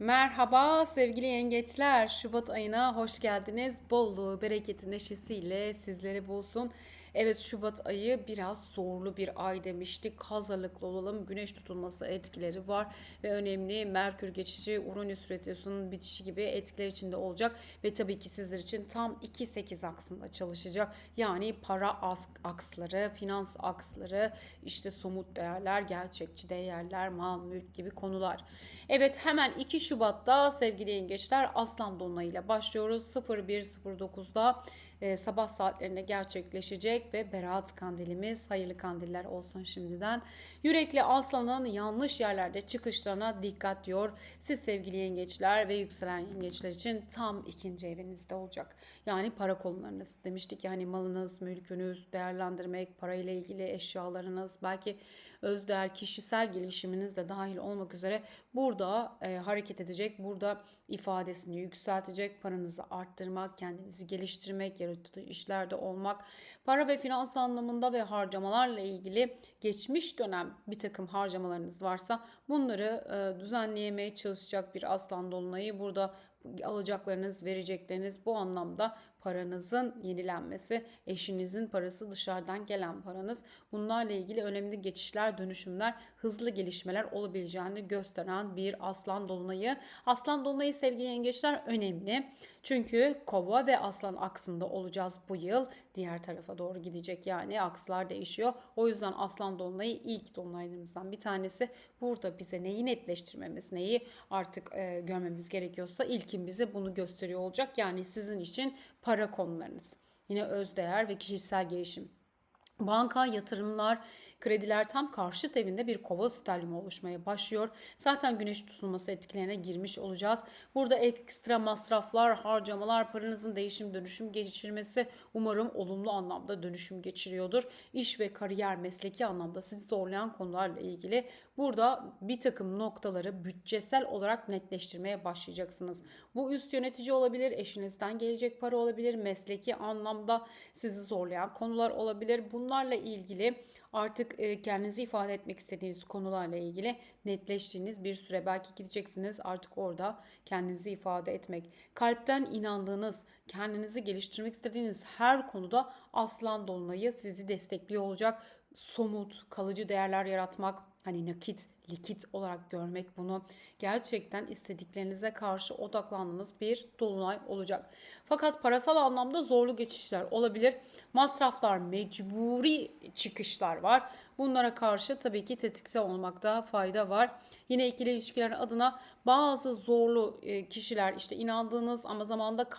Merhaba sevgili yengeçler. Şubat ayına hoş geldiniz. Bolluğu, bereketi, neşesiyle sizleri bulsun. Evet, Şubat ayı biraz zorlu bir ay demiştik. Hazırlıklı olalım. Güneş tutulması etkileri var ve önemli Merkür geçişi, Uranüs retrosunun bitişi gibi etkiler içinde olacak ve tabii ki sizler için tam 2-8 aksında çalışacak. Yani para aksları, finans aksları, işte somut değerler, gerçekçi değerler, mal, mülk gibi konular. Evet, hemen 2 Şubat'ta sevgili yengeçler Aslan Dolunay'ıyla başlıyoruz. 01.09'da sabah saatlerinde gerçekleşecek ve Berat kandilimiz, hayırlı kandiller olsun şimdiden. Yürekli Aslan'ın yanlış yerlerde çıkışlarına dikkat diyor. Siz sevgili yengeçler ve yükselen yengeçler için tam ikinci evinizde olacak. Yani para konularınız demiştik, yani malınız, mülkünüz, değerlendirmek, parayla ilgili eşyalarınız, belki özdeğer kişisel gelişiminiz de dahil olmak üzere burada hareket edecek. Burada ifadesini yükseltecek, paranızı arttırmak, kendinizi geliştirmek, yaratıcı işlerde olmak, para ve finans anlamında ve harcamalarla ilgili geçmiş dönem bir takım harcamalarınız varsa bunları düzenleyemeye çalışacak bir aslan dolunayı. Burada alacaklarınız, verecekleriniz, bu anlamda paranızın yenilenmesi, eşinizin parası, dışarıdan gelen paranız, bunlarla ilgili önemli geçişler, dönüşümler, hızlı gelişmeler olabileceğini gösteren bir aslan dolunayı. Aslan dolunayı sevgili yengeçler önemli. Çünkü kova ve aslan aksında olacağız bu yıl. Diğer tarafa doğru gidecek, yani akslar değişiyor. O yüzden aslan dolunayı ilk dolunaylarımızdan bir tanesi. Burada bize neyi netleştirmemiz, neyi artık görmemiz gerekiyorsa ilkin bize bunu gösteriyor olacak. Yani sizin için para konularınız. Yine özdeğer ve kişisel gelişim. Banka, yatırımlar, krediler tam karşıt evinde bir kova stelyumu oluşmaya başlıyor. Zaten güneş tutulması etkilerine girmiş olacağız. Burada ekstra masraflar, harcamalar, paranızın değişim dönüşüm geçirmesi umarım olumlu anlamda dönüşüm geçiriyordur. İş ve kariyer, mesleki anlamda sizi zorlayan konularla ilgili burada bir takım noktaları bütçesel olarak netleştirmeye başlayacaksınız. Bu üst yönetici olabilir, eşinizden gelecek para olabilir, mesleki anlamda sizi zorlayan konular olabilir. Bunlarla ilgili artık kendinizi ifade etmek istediğiniz konularla ilgili netleştiğiniz bir süre belki gideceksiniz, artık orada kendinizi ifade etmek. Kalpten inandığınız, kendinizi geliştirmek istediğiniz her konuda aslan dolunayı sizi destekliyor olacak. Somut, kalıcı değerler yaratmak, hani nakit, likit olarak görmek, bunu gerçekten istediklerinize karşı odaklandığınız bir dolunay olacak. Fakat parasal anlamda zorlu geçişler olabilir. Masraflar, mecburi çıkışlar var. Bunlara karşı tabii ki tetikte olmakta fayda var. Yine ikili ilişkiler adına bazı zorlu kişiler, işte inandığınız ama zamanda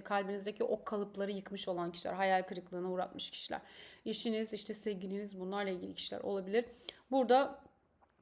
kalbinizdeki o kalıpları yıkmış olan kişiler, hayal kırıklığına uğratmış kişiler. İşiniz, işte sevgiliniz, bunlarla ilgili kişiler olabilir. Burada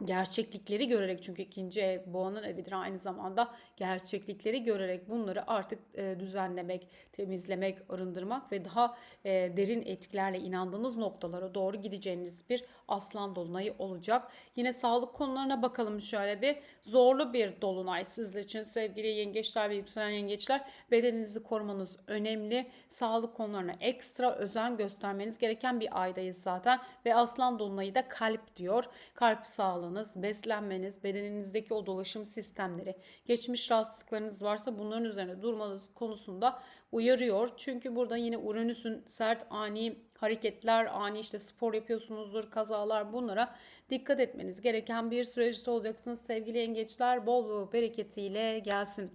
gerçeklikleri görerek, çünkü ikinci ev boğanın evidir aynı zamanda, gerçeklikleri görerek bunları artık düzenlemek, temizlemek, arındırmak ve daha derin etkilerle inandığınız noktalara doğru gideceğiniz bir aslan dolunayı olacak. Yine sağlık konularına bakalım şöyle bir. Zorlu bir dolunay sizler için sevgili yengeçler ve yükselen yengeçler. Bedeninizi korumanız önemli. Sağlık konularına ekstra özen göstermeniz gereken bir aydayız zaten ve aslan dolunayı da kalp diyor. Kalp sağlığınız, beslenmeniz, bedeninizdeki o dolaşım sistemleri, geçmiş rahatsızlıklarınız varsa bunların üzerine durmanız konusunda uyarıyor. Çünkü burada yine Uranüs'ün sert ani hareketler, ani işte spor yapıyorsunuzdur, kazalar, bunlara dikkat etmeniz gereken bir süreçte olacaksınız sevgili yengeçler. Bolluğu bereketiyle gelsin.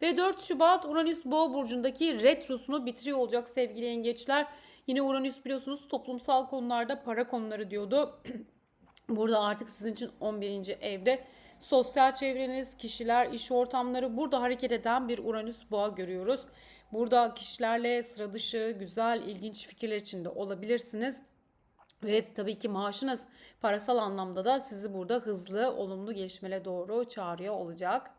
Ve 4 Şubat Uranüs Boğa burcundaki retrosunu bitiriyor olacak sevgili yengeçler. Yine Uranüs biliyorsunuz toplumsal konularda para konuları diyordu. Burada artık sizin için 11. evde sosyal çevreniz, kişiler, iş ortamları, burada hareket eden bir Uranüs Boğa görüyoruz. Burada kişilerle sıra dışı, güzel, ilginç fikirler içinde olabilirsiniz. Ve tabii ki maaşınız parasal anlamda da sizi burada hızlı, olumlu gelişmelere doğru çağırıyor olacak.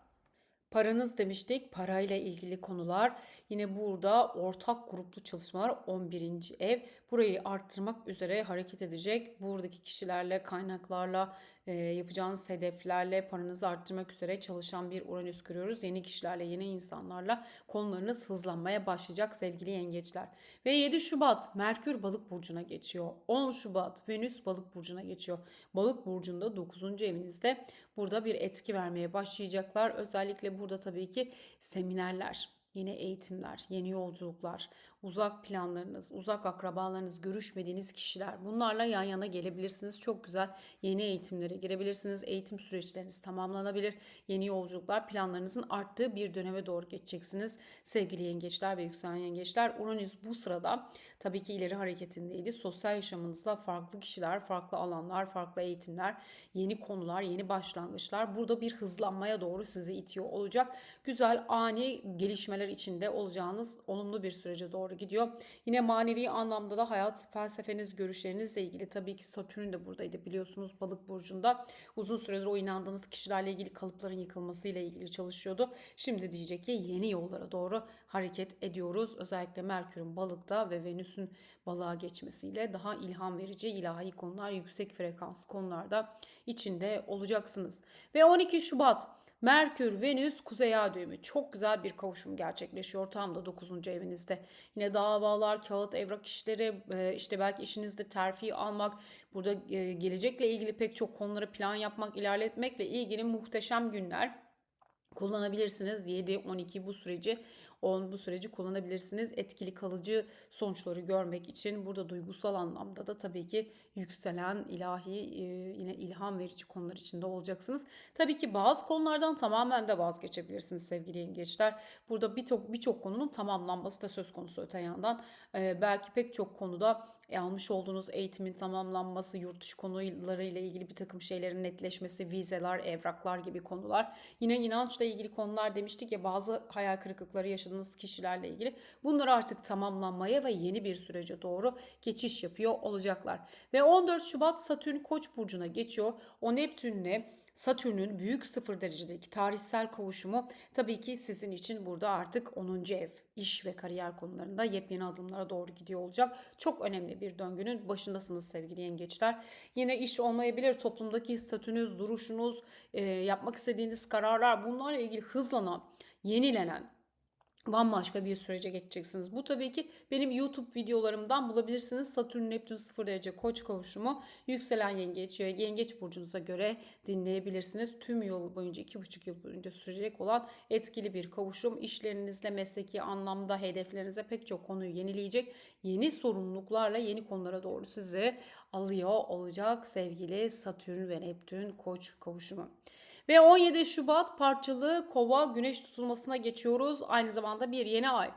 Paranız demiştik, parayla ilgili konular. Yine burada ortak gruplu çalışmalar 11. ev. Burayı arttırmak üzere hareket edecek. Buradaki kişilerle, kaynaklarla, yapacağınız hedeflerle paranızı arttırmak üzere çalışan bir Uranüs görüyoruz. Yeni kişilerle, yeni insanlarla konularınız hızlanmaya başlayacak sevgili yengeçler. Ve 7 Şubat Merkür Balık burcuna geçiyor. 10 Şubat Venüs Balık burcuna geçiyor. Balık burcunda 9. evinizde burada bir etki vermeye başlayacaklar. Özellikle burada tabii ki seminerler, yeni eğitimler, yeni yolculuklar, uzak planlarınız, uzak akrabalarınız, görüşmediğiniz kişiler, bunlarla yan yana gelebilirsiniz. Çok güzel yeni eğitimlere girebilirsiniz. Eğitim süreçleriniz tamamlanabilir. Yeni yolculuklar, planlarınızın arttığı bir döneme doğru geçeceksiniz. Sevgili yengeçler ve yükselen yengeçler, Uranüs bu sırada tabii ki ileri hareketindeydi. Sosyal yaşamınızda farklı kişiler, farklı alanlar, farklı eğitimler, yeni konular, yeni başlangıçlar burada bir hızlanmaya doğru sizi itiyor olacak. Güzel ani gelişmeler içinde olacağınız olumlu bir sürece doğru gidiyor. Yine manevi anlamda da hayat felsefeniz, görüşlerinizle ilgili tabii ki Satürn de buradaydı biliyorsunuz Balık burcunda. Uzun süredir o inandığınız kişilerle ilgili kalıpların yıkılmasıyla ilgili çalışıyordu. Şimdi diyecek ki yeni yollara doğru hareket ediyoruz. Özellikle Merkür'ün Balık'ta ve Venüs'ün Balığa geçmesiyle daha ilham verici ilahi konular, yüksek frekans konularda içinde olacaksınız. Ve 12 Şubat Merkür, Venüs, Kuzey Ay düğümü. Çok güzel bir kavuşum gerçekleşiyor tam da 9. evinizde. Yine davalar, kağıt, evrak işleri, işte belki işinizde terfi almak, burada gelecekle ilgili pek çok konulara plan yapmak, ilerletmekle ilgili muhteşem günler kullanabilirsiniz. 7-12 bu süreci kullanabilirsiniz. Etkili kalıcı sonuçları görmek için burada duygusal anlamda da tabii ki yükselen ilahi yine ilham verici konular içinde olacaksınız. Tabii ki bazı konulardan tamamen de vazgeçebilirsiniz sevgili yengeçler. Burada birçok konunun tamamlanması da söz konusu öte yandan. Belki pek çok konuda almış olduğunuz eğitimin tamamlanması, yurt dışı konularıyla ilgili bir takım şeylerin netleşmesi, vizeler, evraklar gibi konular. Yine inançla ilgili konular demiştik ya, bazı hayal kırıklıkları yaşadığınız kişilerle ilgili. Bunlar artık tamamlanmaya ve yeni bir sürece doğru geçiş yapıyor olacaklar. Ve 14 Şubat Satürn Koç burcuna geçiyor. O Neptün'le Satürn'ün büyük 0 derecedeki tarihsel kavuşumu tabii ki sizin için burada artık 10. ev, iş ve kariyer konularında yepyeni adımlara doğru gidiyor olacak. Çok önemli bir döngünün başındasınız sevgili yengeçler. Yine iş olmayabilir, toplumdaki statünüz, duruşunuz, yapmak istediğiniz kararlar, bunlarla ilgili hızlanan, yenilenen bambaşka bir sürece geçeceksiniz. Bu tabii ki benim YouTube videolarımdan bulabilirsiniz. Satürn Neptün 0 derece Koç kavuşumu yükselen yengeç ve yengeç burcunuza göre dinleyebilirsiniz. Tüm yol boyunca 2,5 yıl boyunca sürecek olan etkili bir kavuşum. İşlerinizle, mesleki anlamda hedeflerinize pek çok konuyu yenileyecek. Yeni sorumluluklarla yeni konulara doğru sizi alıyor olacak sevgili Satürn ve Neptün Koç kavuşumu. Ve 17 Şubat parçalı Kova güneş tutulmasına geçiyoruz. Aynı zamanda bir yeni ay.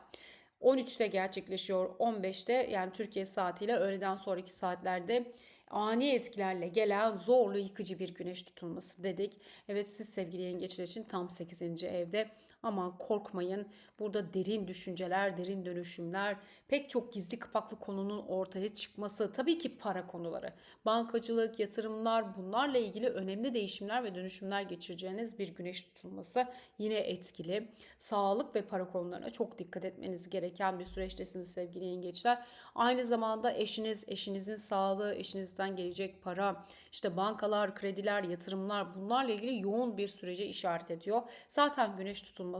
13'te gerçekleşiyor, 15'te yani Türkiye saatiyle öğleden sonraki saatlerde ani etkilerle gelen zorlu yıkıcı bir güneş tutulması dedik. Evet, siz sevgili yengeçler için tam 8. evde. Aman korkmayın, burada derin düşünceler, derin dönüşümler, pek çok gizli kapaklı konunun ortaya çıkması, tabii ki para konuları, bankacılık, yatırımlar, bunlarla ilgili önemli değişimler ve dönüşümler geçireceğiniz bir güneş tutulması yine etkili. Sağlık ve para konularına çok dikkat etmeniz gereken bir süreçtesiniz sevgili yengeçler. Aynı zamanda eşiniz, eşinizin sağlığı, eşinizden gelecek para, işte bankalar, krediler, yatırımlar, bunlarla ilgili yoğun bir sürece işaret ediyor. Zaten güneş tutulması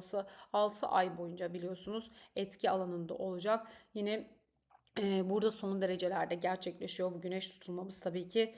6 ay boyunca biliyorsunuz etki alanında olacak. Yine burada son derecelerde gerçekleşiyor bu güneş tutulmamız tabii ki.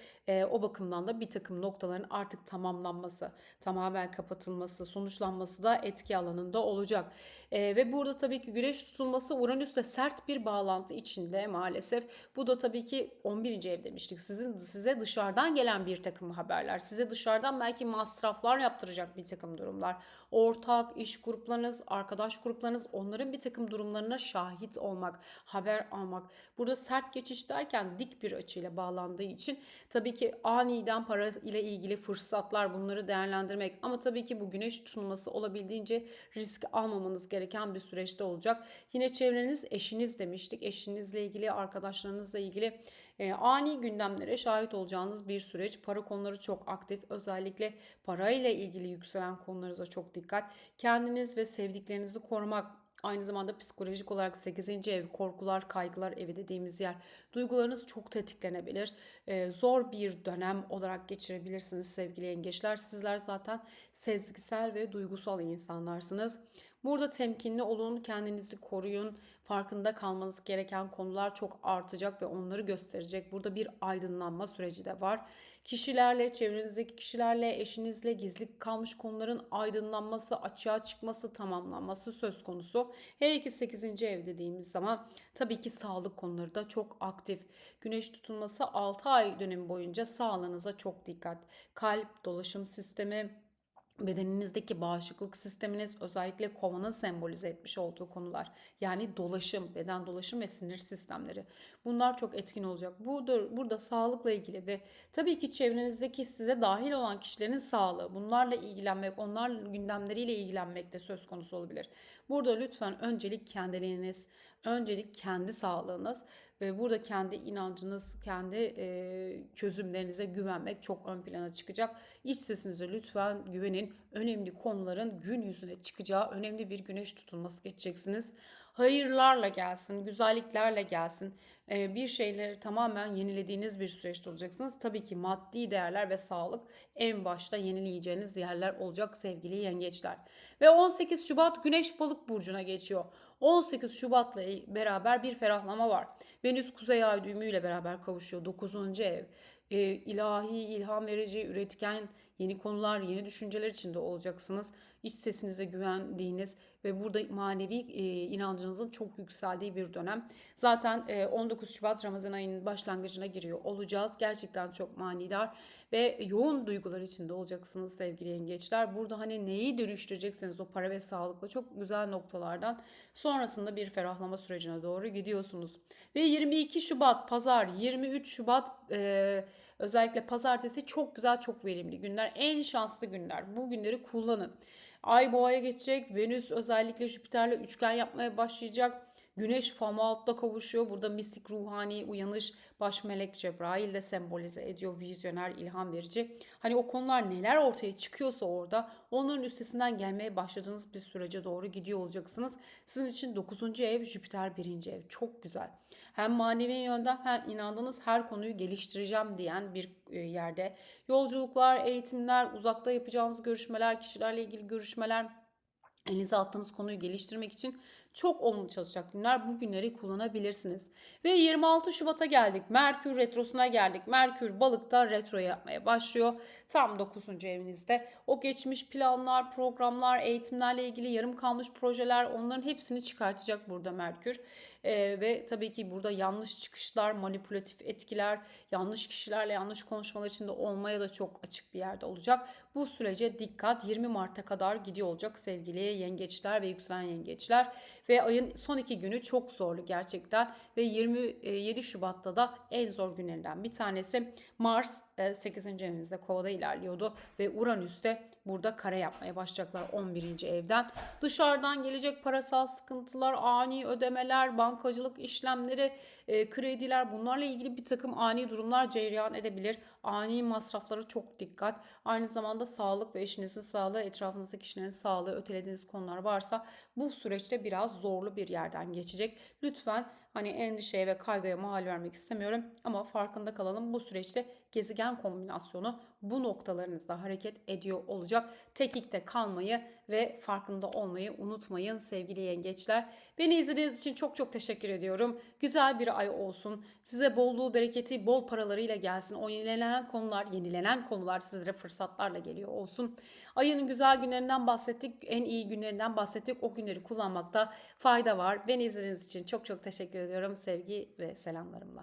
O bakımdan da bir takım noktaların artık tamamlanması, tamamen kapatılması, sonuçlanması da etki alanında olacak. Ve burada tabii ki güneş tutulması Uranüs'le sert bir bağlantı içinde maalesef. Bu da tabii ki 11. ev demiştik. Size dışarıdan gelen bir takım haberler, size dışarıdan belki masraflar yaptıracak bir takım durumlar. Ortak, iş gruplarınız, arkadaş gruplarınız, onların bir takım durumlarına şahit olmak, haber almak. Burada sert geçiş derken dik bir açıyla bağlandığı için tabii ki aniden para ile ilgili fırsatlar, bunları değerlendirmek, ama tabii ki bu güneş tutulması olabildiğince risk almamanız gereken bir süreçte olacak. Yine çevreniz, eşiniz demiştik. Eşinizle ilgili, arkadaşlarınızla ilgili ani gündemlere şahit olacağınız bir süreç. Para konuları çok aktif. Özellikle parayla ilgili yükselen konularınıza çok dikkat. Kendiniz ve sevdiklerinizi korumak, Aynı zamanda psikolojik olarak 8. ev, korkular, kaygılar evi dediğimiz yer. Duygularınız çok tetiklenebilir. Zor bir dönem olarak geçirebilirsiniz sevgili yengeçler. Sizler zaten sezgisel ve duygusal insanlarsınız. Burada temkinli olun, kendinizi koruyun. Farkında kalmanız gereken konular çok artacak ve onları gösterecek. Burada bir aydınlanma süreci de var. Kişilerle, çevrenizdeki kişilerle, eşinizle gizli kalmış konuların aydınlanması, açığa çıkması, tamamlanması söz konusu. Her iki 8. ev dediğimiz zaman tabii ki sağlık konuları da çok aktif. Güneş tutulması 6 ay dönemi boyunca sağlığınıza çok dikkat. Kalp, dolaşım sistemi, bedeninizdeki bağışıklık sisteminiz, özellikle kovanın sembolize etmiş olduğu konular. Yani dolaşım, beden dolaşım ve sinir sistemleri. Bunlar çok etkin olacak. Burada sağlıkla ilgili ve tabii ki çevrenizdeki size dahil olan kişilerin sağlığı, bunlarla ilgilenmek, onların gündemleriyle ilgilenmek de söz konusu olabilir. Burada lütfen öncelik kendiliğiniz, öncelik kendi sağlığınız ve burada kendi inancınız, kendi çözümlerinize güvenmek çok ön plana çıkacak. İç sesinize lütfen güvenin. Önemli konuların gün yüzüne çıkacağı önemli bir güneş tutulması geçeceksiniz. Hayırlarla gelsin, güzelliklerle gelsin. Bir şeyleri tamamen yenilediğiniz bir süreçte olacaksınız. Tabii ki maddi değerler ve sağlık en başta yenileyeceğiniz yerler olacak sevgili yengeçler. Ve 18 Şubat Güneş Balık burcuna geçiyor. 18 Şubat'la beraber bir ferahlama var. Venüs Kuzey Ay düğümüyle beraber kavuşuyor. 9. ev. İlahi, ilham verici, üretken yeni konular, yeni düşünceler içinde olacaksınız. İç sesinize güvendiğiniz ve burada manevi inancınızın çok yükseldiği bir dönem. Zaten 19 Şubat Ramazan ayının başlangıcına giriyor olacağız. Gerçekten çok manidar ve yoğun duygular içinde olacaksınız sevgili yengeçler. Burada hani neyi dönüştüreceksiniz o para ve sağlıkla çok güzel noktalardan sonrasında bir ferahlama sürecine doğru gidiyorsunuz. Ve 22 Şubat Pazar, 23 Şubat özellikle pazartesi çok güzel, çok verimli günler. En şanslı günler. Bu günleri kullanın. Ay boğaya geçecek. Venüs özellikle Jüpiter'le üçgen yapmaya başlayacak. Güneş Fomalhaut'ta kavuşuyor. Burada mistik, ruhani, uyanış, baş melek Cebrail de sembolize ediyor. Vizyoner, ilham verici. Hani o konular neler ortaya çıkıyorsa orada onların üstesinden gelmeye başladığınız bir sürece doğru gidiyor olacaksınız. Sizin için 9. ev, Jüpiter 1. ev. Çok güzel. Hem manevi yönden hem inandığınız her konuyu geliştireceğim diyen bir yerde. Yolculuklar, eğitimler, uzakta yapacağınız görüşmeler, kişilerle ilgili görüşmeler, elinize attığınız konuyu geliştirmek için çok olumlu çalışacak günler. Bu günleri kullanabilirsiniz. Ve 26 Şubat'a geldik. Merkür retrosuna geldik. Merkür balıkta retro yapmaya başlıyor. Tam 9. evinizde. O geçmiş planlar, programlar, eğitimlerle ilgili yarım kalmış projeler, onların hepsini çıkartacak burada Merkür. Ve tabii ki burada yanlış çıkışlar, manipülatif etkiler, yanlış kişilerle yanlış konuşmalar içinde olmaya da çok açık bir yerde olacak. Bu sürece dikkat. 20 Mart'a kadar gidiyor olacak sevgili yengeçler ve yükselen yengeçler. Ve ayın son 2 günü çok zorlu gerçekten. Ve 27 Şubat'ta da en zor günlerinden bir tanesi. Mars 8. evinizde Kova'da ilerliyordu ve Uranüs'te burada kare yapmaya başlayacaklar 11. evden. Dışarıdan gelecek parasal sıkıntılar, ani ödemeler, bankacılık işlemleri, krediler, bunlarla ilgili bir takım ani durumlar cereyan edebilir. Ani masraflara çok dikkat. Aynı zamanda sağlık ve eşinizin sağlığı, etrafınızdaki kişilerin sağlığı, ötelediğiniz konular varsa bu süreçte biraz zorlu bir yerden geçecek. Lütfen hani endişeye ve kaygıya mahal vermek istemiyorum ama farkında kalalım. Bu süreçte gezegen kombinasyonu bu noktalarınızda hareket ediyor olacak. Tekikte kalmayı ve farkında olmayı unutmayın sevgili yengeçler. Beni izlediğiniz için çok çok teşekkür ediyorum. Güzel bir ay olsun. Size bolluğu, bereketi, bol paralarıyla gelsin. O yenilenen konular sizlere fırsatlarla geliyor olsun. Ayın güzel günlerinden bahsettik, en iyi günlerinden bahsettik. O günleri kullanmakta fayda var. Beni izlediğiniz için çok çok teşekkür ediyorum. Sevgi ve selamlarımla.